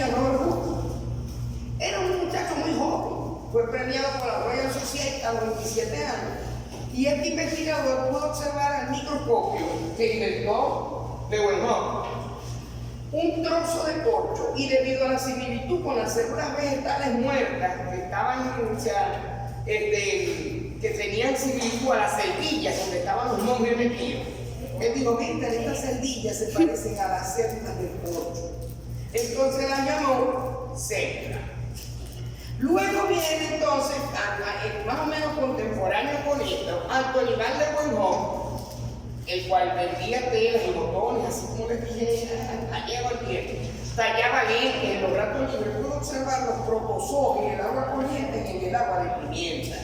copia Robert Hooke. Era un muchacho muy joven, fue premiado por la Royal Society a los 27 años. Y este investigador pudo observar al microscopio que inventó Leeuwenhoek un trozo de corcho, y debido a la similitud con las células vegetales muertas que estaban que tenían similitud a las celdillas donde estaban los monjes metidos, él dijo: miren, estas celdillas se parecen a las células del corcho. Entonces la llamó célula. Luego viene entonces, más o menos contemporáneo con esto, Anthony van Leeuwenhoek, el cual vendía telas y botones, así como les dije ayer, tallaba lentes en los ratos libres, pudo observar los protozoos en el agua corriente y en el agua de pimienta.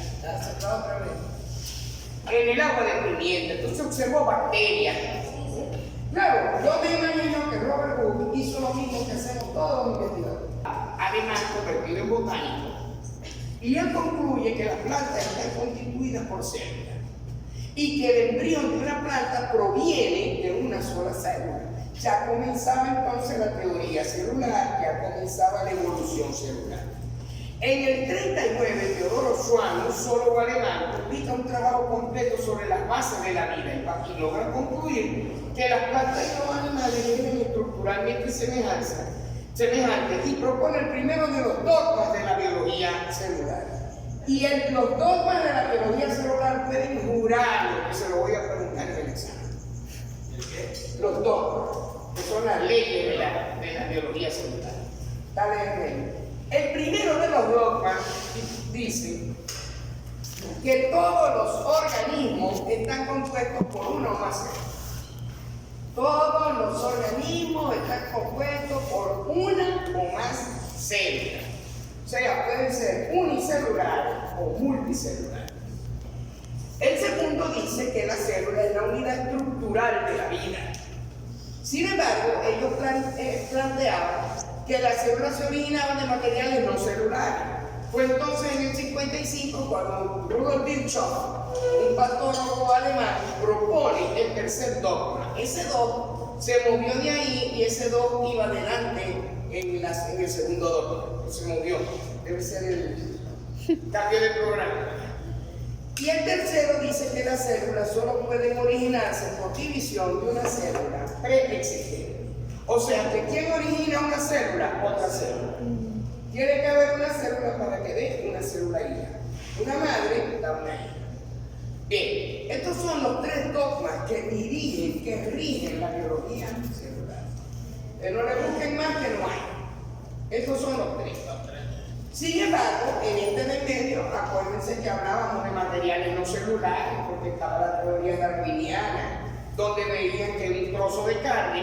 Otra vez. En el agua de pimienta, entonces observó bacterias. Claro, yo me imagino que Robert Hooke hizo lo mismo que hacemos todos los investigadores, además convertido en botánico. Y él concluye que las plantas están constituidas por células y que el embrión de una planta proviene de una sola célula. Ya comenzaba entonces la teoría celular, ya comenzaba la evolución celular. En el 39, Teodoro Schwann, un zoólogo alemán, publica un trabajo completo sobre las bases de la vida y logra concluir que las plantas y los animales tienen estructuralmente semejantes y propone el primero de los dogmas de la biología celular. Y los dogmas de la biología celular pueden jurar, que se lo voy a preguntar en el examen. Los dogmas, que son las leyes de la biología celular. El primero de los dogmas dice que todos los organismos están compuestos por una o más células. Todos los organismos están compuestos por una o más células. O sea, pueden ser unicelulares o multicelulares. El segundo dice que la célula es la unidad estructural de la vida. Sin embargo, ellos planteaban que las células se originaban de materiales no celulares. Fue entonces en el 55 cuando Rudolf Virchow, un patólogo alemán, propone el tercer dogma. Ese dogma se movió de ahí y ese dogma iba adelante en el segundo dogma. Se movió, debe ser el cambio de programa. Y el tercero dice que las células solo pueden originarse por división de una célula preexistente. O sea, que ¿quién origina una célula? Otra célula. Tiene que haber una célula para que dé una célula hija. Una madre da una hija. Bien, estos son los tres dogmas que rigen la biología celular. No le busquen más que no hay. Estos son los tres. Sin embargo, en este de medio, acuérdense que hablábamos de materiales no celulares, porque estaba la teoría darwiniana, donde veían que un trozo de carne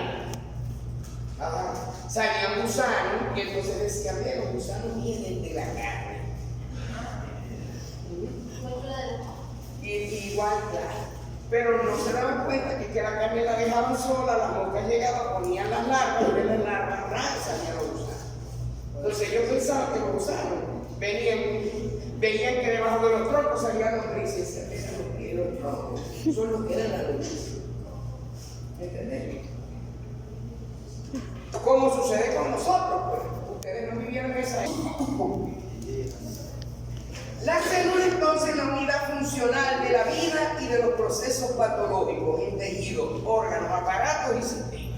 salían gusanos, y entonces decían: bien, los gusanos vienen de la carne. Igual, claro. Pero no se daban cuenta que la carne la dejaban sola, las moscas llegaban, ponían las larvas, y de las larvas salían los gusanos. Entonces ellos pensaban que los gusanos veían que debajo de los troncos salían lombrices. Eran los que eran los troncos, son los que eran las lombrices. ¿Entendés? Como sucede con nosotros, pues. Ustedes no vivieron esa época. La célula entonces es la unidad funcional de la vida y de los procesos patológicos en tejidos, órganos, aparatos y sistemas.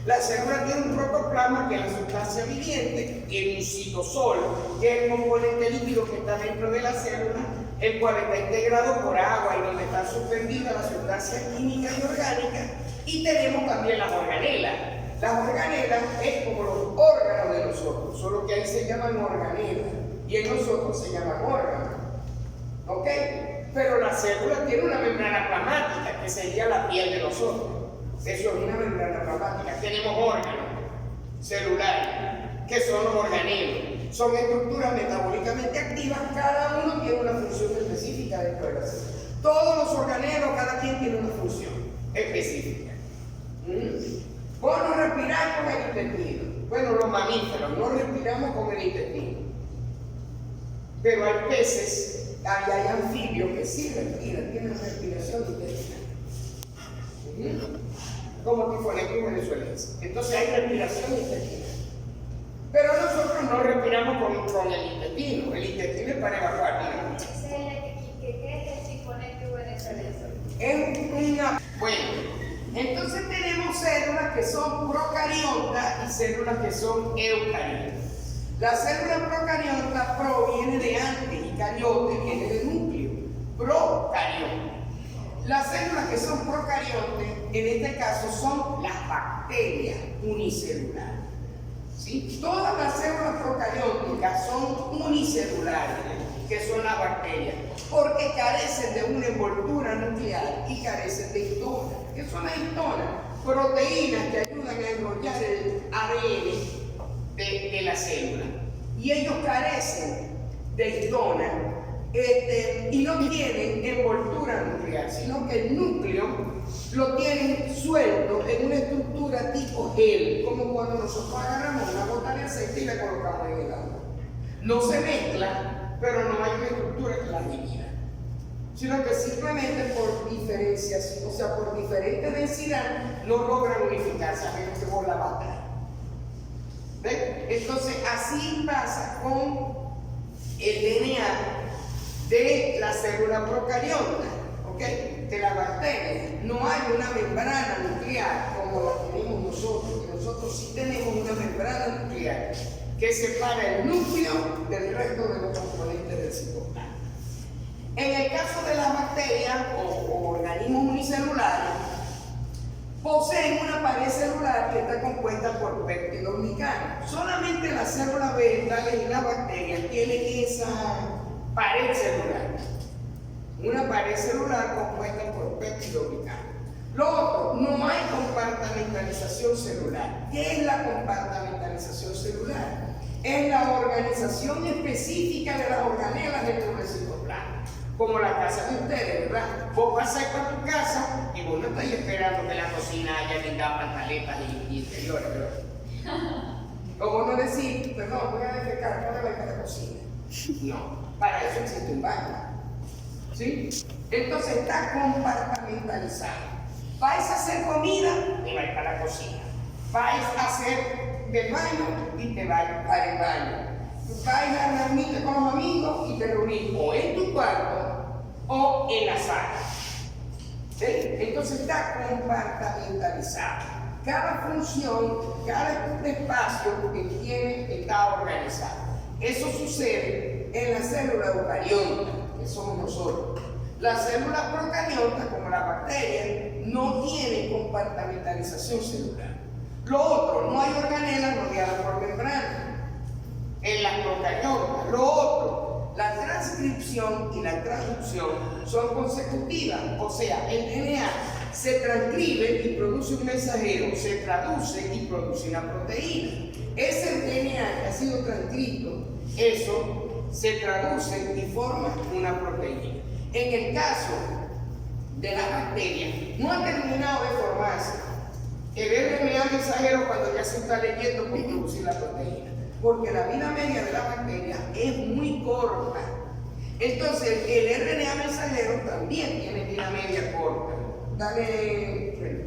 La célula tiene un protoplasma, que es la sustancia viviente, tiene un citosol, que es el componente líquido que está dentro de la célula, el cual está integrado por agua y donde están suspendidas las sustancias químicas y orgánicas, y tenemos también las organelas. Las organelas es como los órganos de nosotros, solo que ahí se llaman organelas y en nosotros se llaman órganos. ¿Ok? Pero la célula tiene una membrana plasmática, que sería la piel de nosotros. Eso es una membrana plasmática. Tenemos órganos celulares, que son los organelos. Son estructuras metabólicamente activas, cada uno tiene una función específica dentro de la célula. Todos los organelos, cada quien tiene una función específica. Vos no respirás con el intestino. Bueno, los mamíferos no respiramos con el intestino. Pero hay peces, hay anfibios que sí respiran, tienen respiración intestinal. Como tifoneros venezuelanos. Entonces hay respiración intestinal. Pero terminamos con el intestino. El intestino es para evacuar, ¿no? ¿Qué es el ciponecto Bueno, entonces tenemos células que son procariontas y células que son eucariontas. La célula procarionta proviene de antes y cariote viene del núcleo. Procarionta. Las células que son procariontes, en este caso, son las bacterias unicelulares. ¿Sí? Todas las células procarióticas son unicelulares, que son las bacterias, porque carecen de una envoltura nuclear y carecen de histonas. ¿Qué son las histonas? Proteínas que ayudan a enrollar el ADN de la célula. Y ellos carecen de histonas y no tienen envoltura nuclear, sino que el núcleo lo tienen suelto en una estructura tipo gel, como cuando nosotros agarramos una gota de aceite y la colocamos en el agua. No se mezcla, pero no hay una estructura que la divida, sino que simplemente por diferenciación, o sea, por diferente densidad, no logran unificarse a menos que vos la batas. ¿Ven? Entonces, así pasa con el DNA de la célula procariota, ¿ok? De la bacteria. No hay una membrana nuclear como la tenemos nosotros, que nosotros sí tenemos una membrana nuclear que separa el núcleo del resto de los componentes del citoplasma. En el caso de las bacterias o organismos unicelulares, poseen una pared celular que está compuesta por péptidos glicanos. Solamente las células vegetales y las bacterias tienen esa pared celular. Una pared celular compuesta por péptidos glicanos. Lo otro, no hay compartimentalización celular. ¿Qué es la compartimentalización celular? Es la organización específica de las organelas dentro del citoplasma. Como la casa de ustedes, ¿verdad? Vos pasás por tu casa y vos no estáis esperando que la cocina haya tenga pantaletas y interiores, ¿verdad? O vos no decís, perdón, voy a defecar, no le voy para la cocina. No, para eso existe un baño. ¿Sí? Entonces está compartimentalizado. Vais a hacer comida y vais para la cocina. Vais a hacer del baño y te vais para el baño. Vais a reunirte con los amigos y te reunís o en tu cuarto o en la sala. ¿Sí? Entonces está compartimentalizado. Cada función, cada espacio que tiene está organizado. Eso sucede en la célula eucariota, que somos nosotros. Las células procariotas, como las bacterias, no tienen compartimentalización celular. Lo otro, no hay organelas rodeadas por membranas en las procariotas. Lo otro, la transcripción y la transducción son consecutivas, o sea, el DNA se transcribe y produce un mensajero, se traduce y produce una proteína. Ese DNA que ha sido transcrito, eso se traduce y forma una proteína. En el caso de las bacterias, no ha terminado de formarse el RNA mensajero cuando ya se está leyendo por producir la proteína, porque la vida media de la bacteria es muy corta. Entonces, el RNA mensajero también tiene vida media corta. Dale.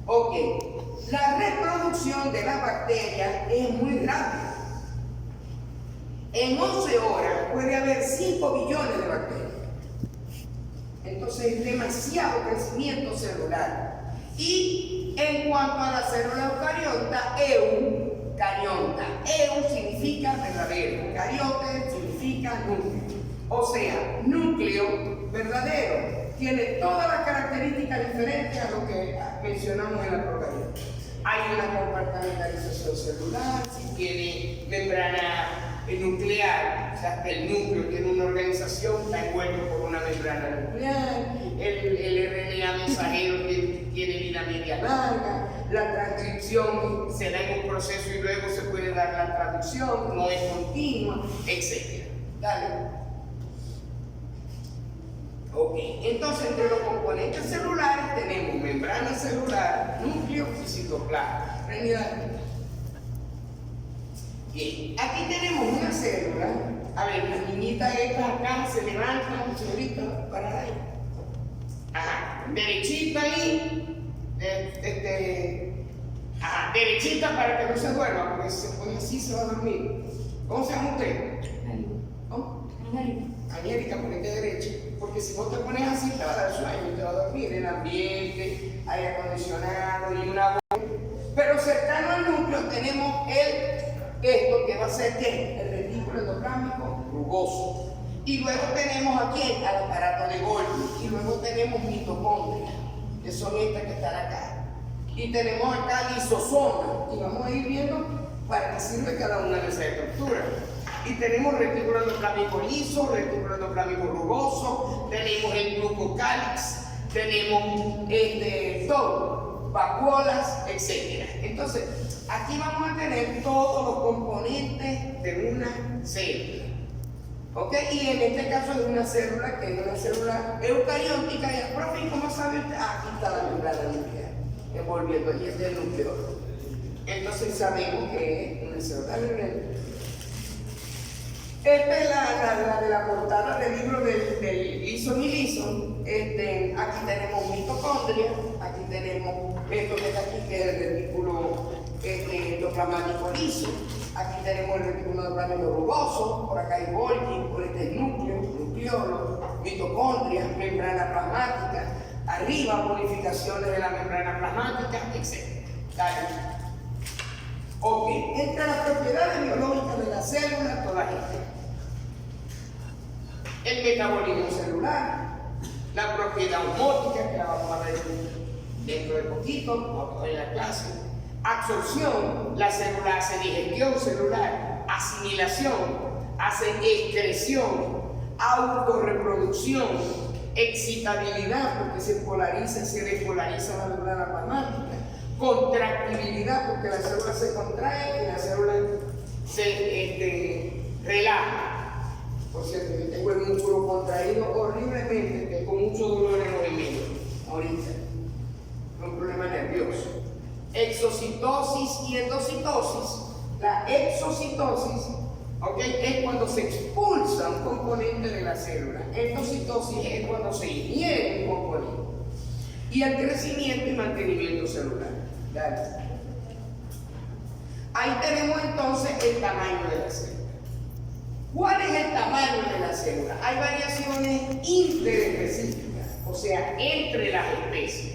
Ok. La reproducción de las bacterias es muy rápida. En 11 horas puede haber 5 billones de bacterias. Entonces es demasiado crecimiento celular. Y en cuanto a la célula eucariota, eucarionta. Eu significa verdadero, cariote significa núcleo. O sea, núcleo verdadero. Tiene todas las características diferentes a lo que mencionamos en la procariota. Hay una compartimentalización celular, si tiene membrana nuclear, o sea, el núcleo tiene una organización, está envuelto por una membrana nuclear, el RNA mensajero tiene vida media larga, la transcripción se da en un proceso y luego se puede dar la traducción, no es continua, etc. Dale. Ok, entonces entre los componentes celulares tenemos membrana celular, núcleo y citoplasma. Bien, aquí tenemos una célula. A ver, las niñitas estas acá se levantan, señorita, para ahí. Ajá, derechita ahí. Ajá, derechita para que no se duerma, porque si se pone así se va a dormir. ¿Cómo se llama usted? ¿Cómo? Angélica, ponete derecha, porque si vos te pones así te va a dar sueño y te va a dormir. El ambiente, aire acondicionado y una voz. Pero cercano al núcleo tenemos esto que va a ser ¿qué? El retículo endoplámico rugoso. Y luego tenemos aquí al aparato de Golgi. Y luego tenemos mitocondrias, que son estas que están acá. Y tenemos acá lisosomas. Y vamos a ir viendo para qué sirve cada una de esas estructuras. Y tenemos retículo endoplámico liso, retículo endoplámico rugoso, tenemos el glucocálix, tenemos todo, vacuolas, etc. Entonces, aquí vamos a tener todos los componentes de una célula. ¿Ok? Y en este caso es una célula que es una célula eucariótica. Y, profe, ¿cómo sabe usted? Aquí está la membrana nuclear, envolviendo aquí este núcleo. Entonces sabemos que es una célula neuronal. Esta es la de la portada del libro del Lison y Lison. Aquí tenemos mitocondria, aquí tenemos esto que está aquí, que es el retículo endoplasmático liso. Aquí tenemos el retículo endoplasmático rugoso, por acá hay Golgi, por este es núcleo, nucleolo, mitocondria, membrana plasmática, arriba modificaciones de la membrana plasmática, etc. Dale. Ok, entre las propiedades biológicas de la célula, todas estas. El metabolismo celular, la propiedad osmótica, que la vamos a ver dentro de poquito, en la clase. Absorción, la célula hace digestión celular, asimilación, hace excreción, autorreproducción, excitabilidad, porque se polariza y se despolariza la membrana plasmática. Contractibilidad, porque la célula se contrae y la célula se relaja. Por cierto, yo tengo el músculo contraído horriblemente, que con mucho dolor en el movimiento, ahorita, un problema nervioso. Exocitosis y endocitosis. La exocitosis, es cuando se expulsa un componente de la célula. Endocitosis es cuando se ingiere un componente. Y el crecimiento y mantenimiento celular. Dale. Ahí tenemos entonces el tamaño de la célula. ¿Cuál es el tamaño de la célula? Hay variaciones interespecíficas, o sea, entre las especies.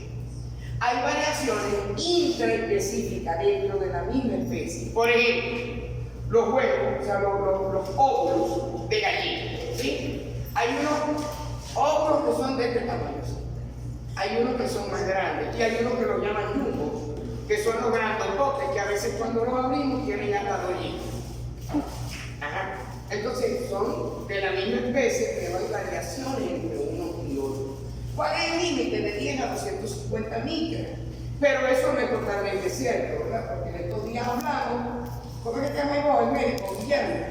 Hay variaciones intraespecíficas dentro de la misma especie. Por ejemplo, los huevos, o sea, los óvulos de gallina, ¿sí? Hay unos óvulos que son de este tamaño, ¿sí? Hay unos que son más grandes y hay unos que los llaman jumbos, que son los grandototes, que a veces cuando los abrimos tienen hasta dollitos. Ajá. Entonces son de la misma especie, pero hay variaciones entre uno y otro. ¿Cuál es el límite? De 10 a 250 micras. Pero eso no es totalmente cierto, ¿verdad? Porque en estos días hablamos, ¿cómo es que te llamas vos, el médico, Guillermo?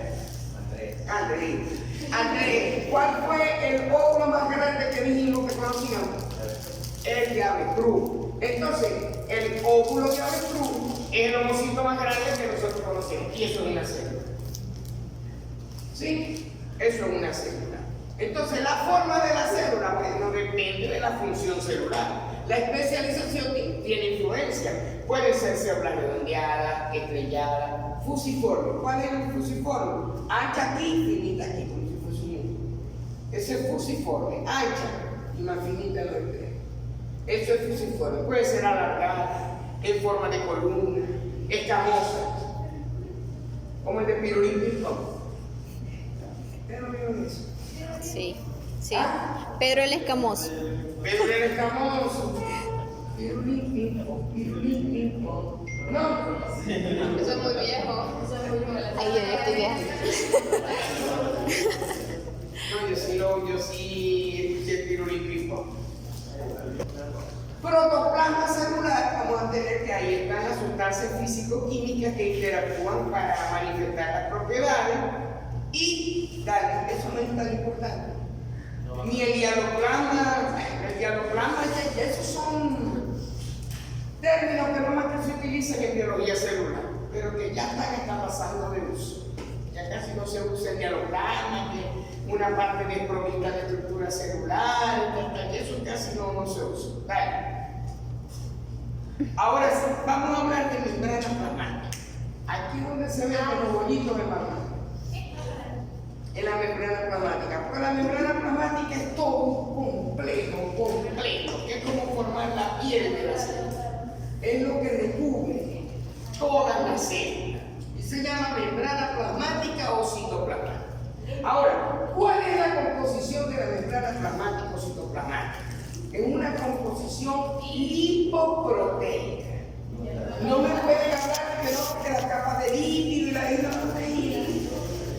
Andrés, ¿cuál fue el óvulo más grande que dijimos que conocíamos? El de avestruz. Entonces, el óvulo de avestruz es el ovocito más grande que nosotros conocemos, y eso es una célula. ¿Sí? Eso es una célula. Entonces, la forma de la célula, bueno, depende de la función celular. La especialización tiene influencia. Puede ser célula redondeada, estrellada, fusiforme. ¿Cuál es el fusiforme? Ancha aquí, finita aquí, como si fuese un mundo. Ese es fusiforme, ancha y más finita en los extremos. Eso es fusiforme. Puede ser alargada, en forma de columna, escamosa, como el de pirulín ping-pong. ¿Pero vieron eso? Sí, sí. ¿Ah? Pedro el Escamoso. Pedro el Escamoso. Pirulín ping-pong. ¿No? Eso es muy viejo. Eso es muy viejo. Ay, yo estoy vieja. No, yo sí escuché pirulín ping-pong. Protoplasma celular, vamos a tener que ahí están las sustancias físico-químicas que interactúan para manifestar las propiedades. Y, dale, eso no es tan importante. Ni el dialoplasma, esos son términos que no más que se utilizan en biología celular, pero que ya están pasando de uso. Ya casi no se usa el dialoplasma, que una parte desprovista de estructura celular, eso casi no se usa. Dale. Ahora sí, vamos a hablar de membrana plasmática. Aquí donde se ven los bollitos de mamá. En la membrana plasmática. Porque la membrana plasmática es todo un complejo, que es como formar la piel de la célula. Es lo que recubre todas las células. Y se llama membrana plasmática o citoplasmática. Ahora, ¿cuál es la composición de la membrana plasmática o citoplasmática? Es una composición lipoproteica. No me pueden hablar de que no, porque las capas de lípido y la proteína.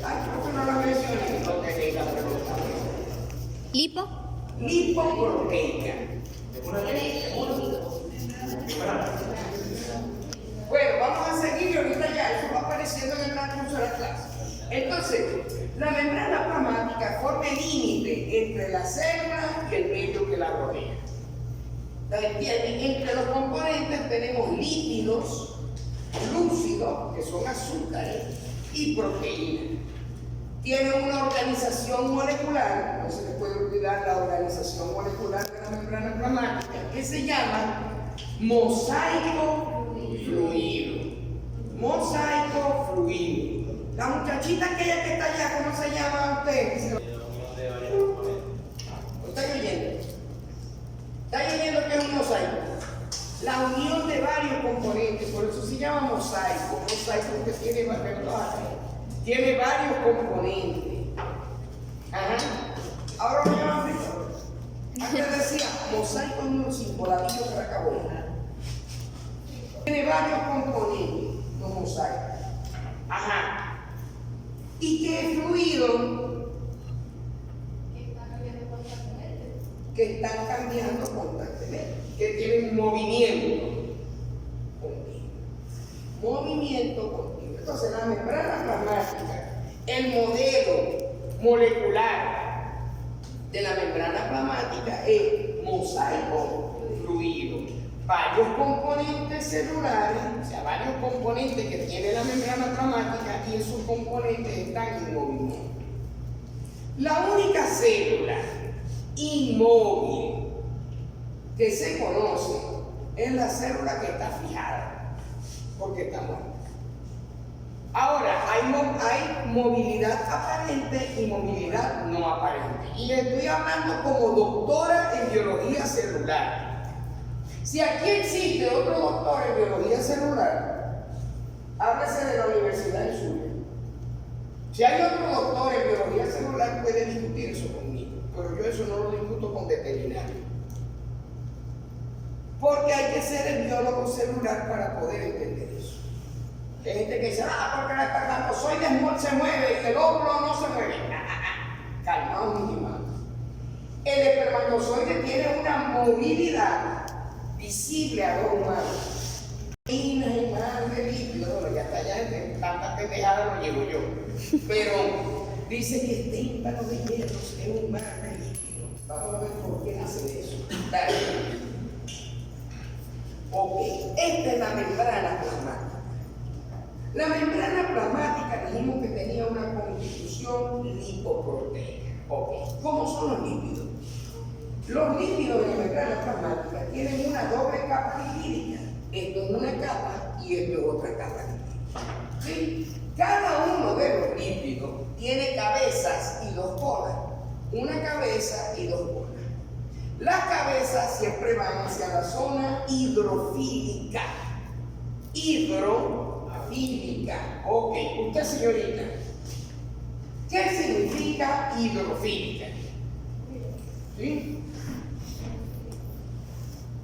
Ay, ¿por qué no la mencioné? No tenéis la pregunta. ¿Lipo? Lipoproteica. Bueno, vamos a seguir y ahorita ya eso va apareciendo en el transcurso de la clase. Entonces, la membrana plasmática forma el límite entre la célula y el medio que la rodea. Entre los componentes tenemos lípidos, glúcidos, que son azúcares, y proteínas. Tiene una organización molecular, no se les puede olvidar la organización molecular de la membrana plasmática, que se llama mosaico fluido. Mosaico fluido. La muchachita aquella que está allá, ¿cómo se llama usted? ¿Lo está oyendo? ¿Está oyendo que es un mosaico? La unión de varios componentes, por eso se llama mosaico. Mosaico porque tiene varios componentes. Ajá. Ahora lo llaman frito. Antes decía mosaico número 5, la vida que la acabó. Tiene varios componentes, los mosaicos. Ajá. ¿Y qué es fluido? Que están cambiando constantemente, que tienen movimiento continuo. Movimiento continuo. Entonces, la membrana plasmática, el modelo molecular de la membrana plasmática es mosaico fluido. Varios componentes celulares, o sea, varios componentes que tiene la membrana plasmática y esos componentes están en movimiento. La única célula inmóvil que se conoce es la célula que está fijada, porque está muerta. Ahora, hay movilidad aparente y movilidad no aparente. Y le estoy hablando como doctora en biología celular. Si aquí existe otro doctor en biología celular, háblese de la Universidad del Sur. Si hay otro doctor en biología celular, puede discutir eso conmigo, pero yo eso no lo discuto con veterinario. Porque hay que ser el biólogo celular para poder entender eso. Hay gente que dice, porque el espermatozoide se mueve y el óvulo no se mueve. Calmaos, mi hermano. El espermatozoide tiene una movilidad visible a los humanos. Y más de líquido, bueno, ya está allá, en tantas pendejadas no llego yo. Pero dice que el témpano de hierros es un mar de líquido. Vamos a ver por qué hace eso. Dale. Ok, esta es la membrana plasmática. La membrana plasmática dijimos que tenía una constitución lipoproteica. Ok, ¿cómo son los lípidos? Los lípidos de la membrana plasmática tienen una doble capa lipídica. Esto es una capa y esto es otra capa lipídica. ¿Sí? Cada uno de los lípidos tiene cabezas y dos colas. Una cabeza y dos colas. Las cabezas siempre van hacia la zona hidrofílica. Hidrofílica. Ok, usted señorita, ¿qué significa hidrofílica? ¿Sí?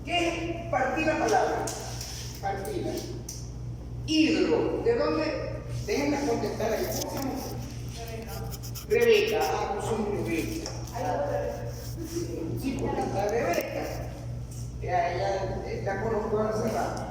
¿Qué? Partir la palabra. Partida. Hidro. ¿De dónde? Déjenme contestar ahí. ¿Cómo se llama? Rebeca. Ah, pues soy Rebeca. Sí, porque está Rebeca. Ya la conozco hace rato.